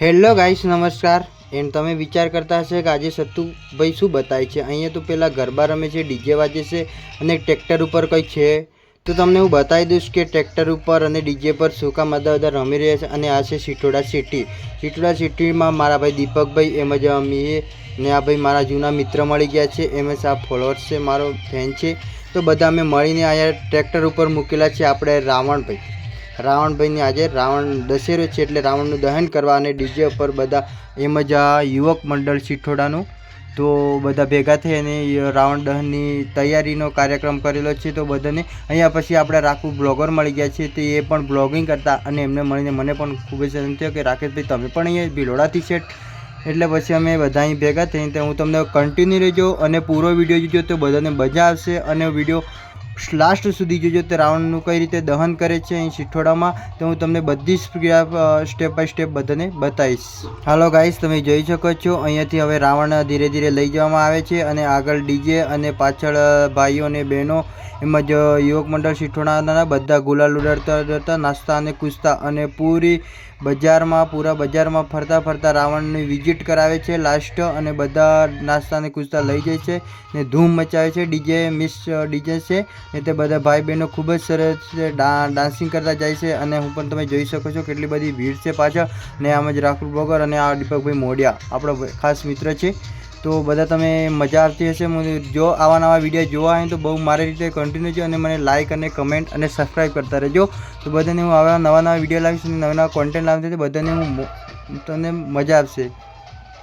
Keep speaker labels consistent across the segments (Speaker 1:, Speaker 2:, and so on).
Speaker 1: Hello guys, નમસ્કાર. એમ તમે વિચાર કરતા હશે કે આજે સત્તુભાઈ શું બતાવે છે. અહીંયા તો પેલા ગરબા રમે છે, ડીજે વાજે છે અને ટ્રેક્ટર ઉપર કંઈ છે. તો તમને હું બતાવી દઈશ કે ટ્રેક્ટર ઉપર અને ડીજે પર શું કામ બધા રમી રહ્યા છે. અને આ છે સિટોડા સિટી. સિટોડા સિટીમાં મારા ભાઈ દીપકભાઈ એમ જ અમીએ ને આ ભાઈ મારા જૂના મિત્ર મળી ગયા છે. એમ જ આ ફોલોઅર્સ છે, મારો ફેન છે. તો બધા અમે મળીને અહીંયા ટ્રેક્ટર ઉપર મૂકેલા છે આપણે રાવણભાઈની આજે રાવણ દશેરો છે એટલે રાવણનું દહન કરવા અને ડીજે ઉપર બધા એમ જ આ યુવક મંડળ સિઠોડાનું તો બધા ભેગા થઈ અને રાવણ દહનની તૈયારીનો કાર્યક્રમ કરેલો છે. તો બધાને અહીંયા પછી આપણે રાખવું બ્લોગર મળી ગયા છે. તો એ પણ બ્લોગિંગ કરતા અને એમને મળીને મને પણ ખૂબ જ આનંદ થયો કે રાકેશભાઈ તમે પણ અહીંયા ભિલોડાથી છે. એટલે પછી અમે બધા અહીં ભેગા થઈને તો હું તમને કન્ટિન્યુ રહેજો અને પૂરો વિડીયો જોજો તો બધાને મજા આવશે. અને વિડીયો લાસ્ટ સુધી જોજો તો રાવણનું કઈ રીતે દહન કરે છે અહીં સિઠોડામાં. તો હું તમને બધી જ સ્ટેપ બાય સ્ટેપ બધાને બતાવીશ. હાલો ગાઈસ, તમે જોઈ શકો છો અહીંયાથી હવે રાવણ ધીરે ધીરે લઈ જવામાં આવે છે અને આગળ ડીજે અને પાછળ ભાઈઓ અને બહેનો એમ જ યુવક મંડળ સિઠોડાના બધા ગુલાલ ઉડાડતા નાસ્તા અને કૂદતા અને પૂરા બજારમાં ફરતા રાવણની વિઝિટ કરાવે છે લાસ્ટ. અને બધા નાસ્તા અને કૂદતા લઈ જાય છે ને ધૂમ મચાવે છે. ડીજે છે ને તે બધા ભાઈ બહેનો ખૂબ જ સરસ ડાન્સિંગ કરતા જાય છે. અને હું પણ તમે જોઈ શકો છો કેટલી બધી ભીડ છે પાછળ. ને આમ જ રાહુલ બ્લોગર અને આ દીપકભાઈ મોડિયા આપણો ખાસ મિત્ર છે. તો બધા તમે મજા આવતી હશે. જો આવા નવા વિડીયો જોવા હોય તો બહુ મારી રીતે કન્ટિન્યુ છે અને મને લાઇક અને કમેન્ટ અને સબસ્ક્રાઈબ કરતા રહેજો. તો બધાને હું આવા નવા વિડીયો લાવીશ અને નવા કોન્ટેન્ટ લાવીશ તો બધાને તમને મજા આવશે.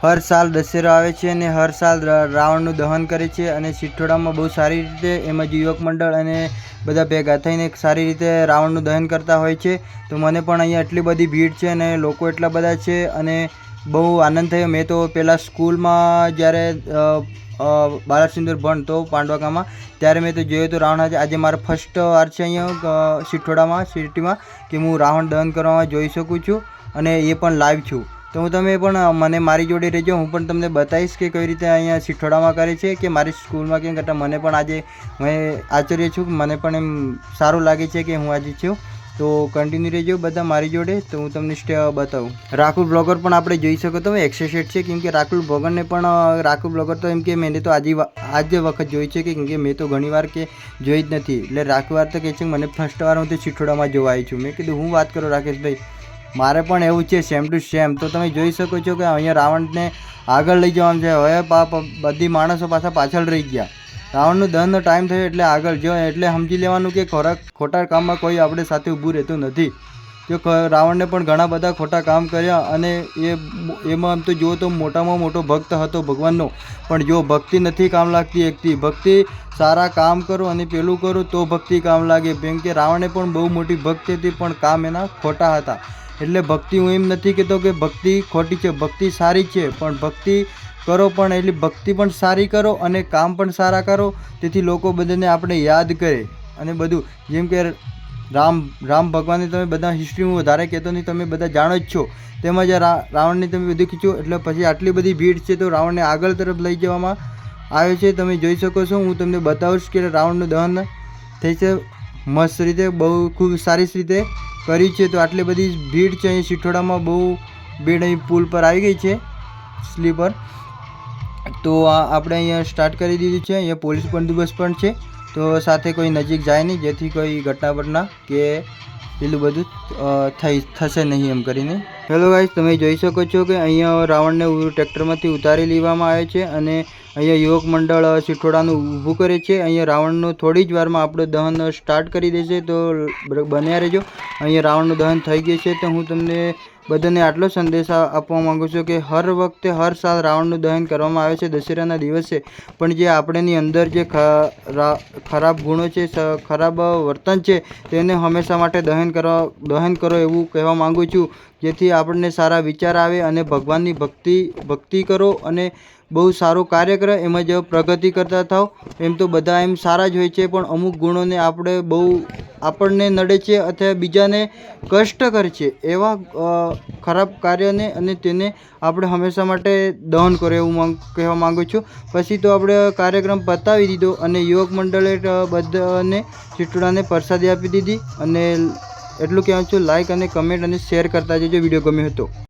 Speaker 1: હર સાલ દશેરો આવે છે અને હર સાલ રાવણનું દહન કરે છે અને સિઠોડામાં બહુ સારી રીતે એમાં યુવક મંડળ અને બધા ભેગા થઈને સારી રીતે રાવણનું દહન કરતા હોય છે. તો મને પણ અહીંયા એટલી બધી ભીડ છે અને લોકો એટલા બધા છે અને બહુ આનંદ થયો. મેં તો પહેલાં સ્કૂલમાં જ્યારે બાળકસિંદુર ભણતો પાંડવાકામાં ત્યારે મેં તો જોયું હતું રાવણ. આજે મારો ફર્સ્ટ વાર છે અહીંયા સિટીમાં કે હું રાવણ દહન કરવામાં જોઈ શકું છું અને એ પણ લાઈવ છું. તો હું તમે પણ મને મારી જોડે રહેજો, હું પણ તમને બતાવીશ કે કઈ રીતે અહીંયા સિઠોડામાં કરે છે કે મારી સ્કૂલમાં કેમ કરતાં. મને પણ આજે મેં આશ્ચર્ય છું, મને પણ એમ સારું લાગે છે કે હું આજે છું. તો કન્ટિન્યુ રહેજો બધા મારી જોડે. તો હું તમને સ્ટેપ બતાવું. રાહુલ બ્લોગર પણ આપણે જોઈ શકો તમે એક્સેસેટ છે કેમ કે રાહુલ બ્લોગરને પણ રાહુલ બ્લોગર તો એમ કે મેં તો આજે વખત જોઈ છે કે કેમ કે મેં તો ઘણીવાર કે જોઈ જ નથી. એટલે રાહુલ વાર તો કહે છે મને ફર્સ્ટ વાર હું તો સિઠોડામાં જોવા આવી છું. મેં કીધું હું વાત કરું રાકેશભાઈ, મારે પણ એવું છે સેમ ટુ સેમ. તો તમે જોઈ શકો છો કે અહીંયા રાવણને આગળ લઈ જવાનું છે. હવે બધી માણસો પાછળ રહી ગયા. રાવણનું દહનનો ટાઈમ થયો એટલે આગળ જો એટલે સમજી લેવાનું કે ખોટા કામમાં કોઈ આપણે સાથે ઊભું રહેતું નથી. જો રાવણને પણ ઘણા બધા ખોટા કામ કર્યા અને એમાં આમ તો જુઓ તો મોટામાં મોટો ભક્ત હતો ભગવાનનો. પણ જો ભક્તિ નથી કામ લાગતી એકથી. ભક્તિ સારા કામ કરો અને પેલું કરો તો ભક્તિ કામ લાગે. કેમ કે રાવણે પણ બહુ મોટી ભક્તિ હતી પણ કામ એના ખોટા હતા. એટલે ભક્તિ હું એમ નથી કહેતો કે ભક્તિ ખોટી છે, ભક્તિ સારી છે. પણ ભક્તિ કરો પણ એટલી ભક્તિ પણ સારી કરો અને કામ પણ સારા કરો. તેથી લોકો બધાને આપણે યાદ કરે અને બધું જેમ કે રામ ભગવાનની તમે બધા હિસ્ટ્રી હું વધારે કહેતો નહીં, તમે બધા જાણો જ છો. તેમજ રાવણની તમે બધું કીધું એટલે પછી આટલી બધી ભીડ છે તો રાવણને આગળ તરફ લઈ જવામાં આવે છે. તમે જોઈ શકો છો. હું તમને બતાવીશ કે રાવણનું દહન થઈ છે મસ્ત રીતે, બહુ ખૂબ સારી રીતે કરી છે. તો આટલી બધી ભીડ છે અહીં સિઠોડામાં, બહુ ભીડ અહીં પુલ પર આવી ગઈ છે સ્લીપર. તો આપણે અહીંયા સ્ટાર્ટ કરી દીધું છે. અહીંયા પોલીસ બંદોબસ્ત પણ છે. તો સાથે કોઈ નજીક જાય નહીં જેથી કોઈ ઘટના કે પેલું બધું થશે નહીં એમ કરીને. હેલો ગાઈસ, તમે જોઈ શકો છો કે અહીંયા રાવણને ટ્રેક્ટરમાંથી ઉતારી લેવામાં આવે છે અને અહીંયા યુવક મંડળ સિઠોડાનું ઊભું કરે છે. અહીંયા રાવણનું થોડી જ વારમાં આપણું દહન સ્ટાર્ટ કરી દેશે. તો બન્યા રહેજો. અહીંયા રાવણનું દહન થઈ ગયું છે. તો હું તમને બધાને આટલો સંદેશ આપવા માગું છું કે હર સાલ રાવણનું દહન કરવામાં આવે છે દશેરાના દિવસે. પણ જે આપણેની અંદર જે ખરાબ ગુણો છે, ખરાબ વર્તન છે તેને હંમેશા માટે દહન કરો એવું કહેવા માગું છું. જેથી આપણને સારા વિચાર આવે અને ભગવાનની ભક્તિ કરો અને બહુ સારું કાર્ય કરે. એમાં જો પ્રગતિ કરતા થાવ. એમ તો બધા એમ સારા જ હોય છે પણ અમુક ગુણોને આપણને નડે છે અથવા બીજાને કષ્ટ કરે છે એવા ખરાબ કાર્યને અને તેને આપણે હંમેશા માટે દહન કરો એવું કહેવા માગું છું. પછી તો આપણે કાર્યક્રમ પતાવી દીધો અને યુવક મંડળે બધાને સિઠોડાને પ્રસાદી આપી દીધી. અને એટલું કહેવાનું છું, લાઇક અને કમેન્ટ અને શેર કરતા જજો વિડીયો ગમ્યો હતો.